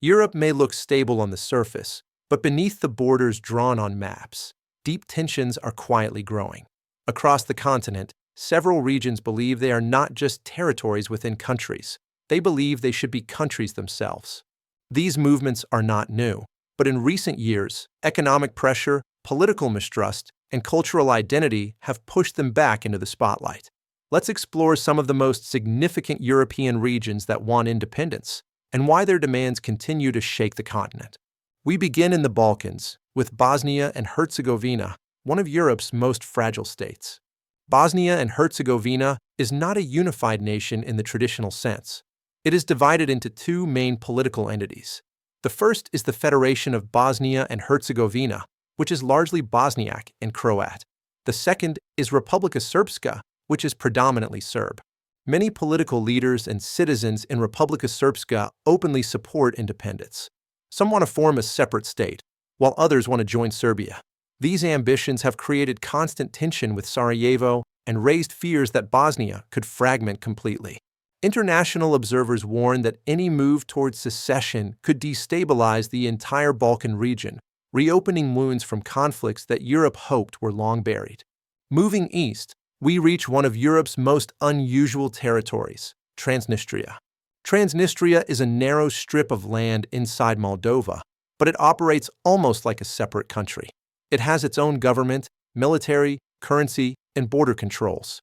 Europe may look stable on the surface, but beneath the borders drawn on maps, deep tensions are quietly growing. Across the continent, several regions believe they are not just territories within countries. They believe they should be countries themselves. These movements are not new, but in recent years, economic pressure, political mistrust, and cultural identity have pushed them back into the spotlight. Let's explore some of the most significant European regions that want independence and why their demands continue to shake the continent. We begin in the Balkans, with Bosnia and Herzegovina, one of Europe's most fragile states. Bosnia and Herzegovina is not a unified nation in the traditional sense. It is divided into two main political entities. The first is the Federation of Bosnia and Herzegovina, which is largely Bosniak and Croat. The second is Republika Srpska, which is predominantly Serb. Many political leaders and citizens in Republika Srpska openly support independence. Some want to form a separate state, while others want to join Serbia. These ambitions have created constant tension with Sarajevo and raised fears that Bosnia could fragment completely. International observers warn that any move towards secession could destabilize the entire Balkan region, reopening wounds from conflicts that Europe hoped were long buried. Moving east, we reach one of Europe's most unusual territories, Transnistria. Transnistria is a narrow strip of land inside Moldova, but it operates almost like a separate country. It has its own government, military, currency, and border controls.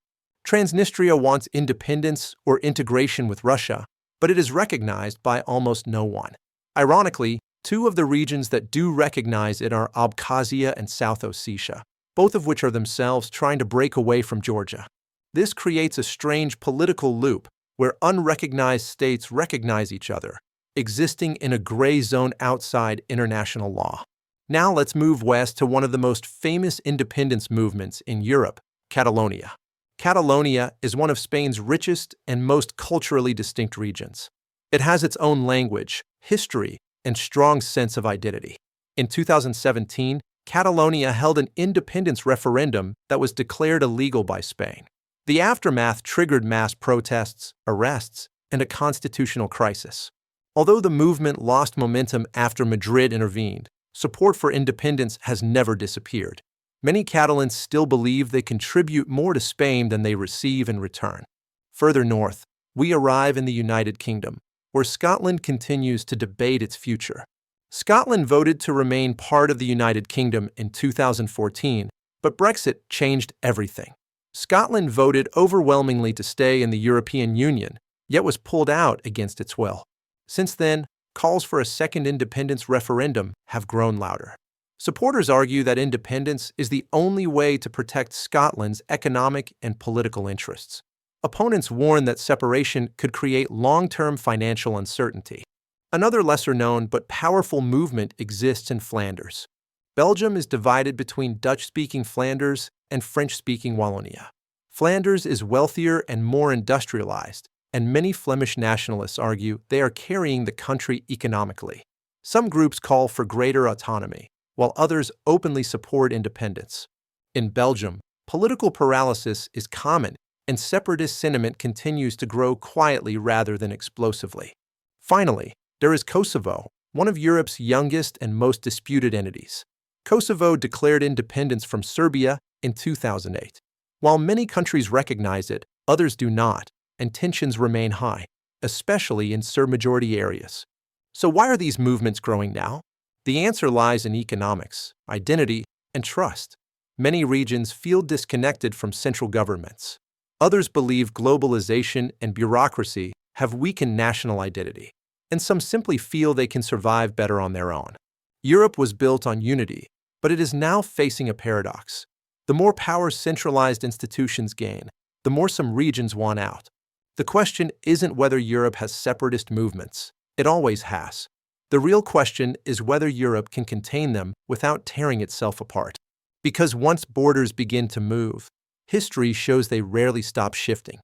Transnistria wants independence or integration with Russia, but it is recognized by almost no one. Ironically, two of the regions that do recognize it are Abkhazia and South Ossetia, both of which are themselves trying to break away from Georgia. This creates a strange political loop where unrecognized states recognize each other, existing in a gray zone outside international law. Now let's move west to one of the most famous independence movements in Europe, Catalonia. Catalonia is one of Spain's richest and most culturally distinct regions. It has its own language, history, and strong sense of identity. In 2017, Catalonia held an independence referendum that was declared illegal by Spain. The aftermath triggered mass protests, arrests, and a constitutional crisis. Although the movement lost momentum after Madrid intervened, support for independence has never disappeared. Many Catalans still believe they contribute more to Spain than they receive in return. Further north, we arrive in the United Kingdom, where Scotland continues to debate its future. Scotland voted to remain part of the United Kingdom in 2014, but Brexit changed everything. Scotland voted overwhelmingly to stay in the European Union, yet was pulled out against its will. Since then, calls for a second independence referendum have grown louder. Supporters argue that independence is the only way to protect Scotland's economic and political interests. Opponents warn that separation could create long-term financial uncertainty. Another lesser-known but powerful movement exists in Flanders. Belgium is divided between Dutch-speaking Flanders and French-speaking Wallonia. Flanders is wealthier and more industrialized, and many Flemish nationalists argue they are carrying the country economically. Some groups call for greater autonomy, while others openly support independence. In Belgium, political paralysis is common, and separatist sentiment continues to grow quietly rather than explosively. Finally, there is Kosovo, one of Europe's youngest and most disputed entities. Kosovo declared independence from Serbia in 2008. While many countries recognize it, others do not, and tensions remain high, especially in Serb-majority areas. So why are these movements growing now? The answer lies in economics, identity, and trust. Many regions feel disconnected from central governments. Others believe globalization and bureaucracy have weakened national identity, and some simply feel they can survive better on their own. Europe was built on unity, but it is now facing a paradox. The more power centralized institutions gain, the more some regions want out. The question isn't whether Europe has separatist movements. It always has. The real question is whether Europe can contain them without tearing itself apart. Because once borders begin to move, history shows they rarely stop shifting.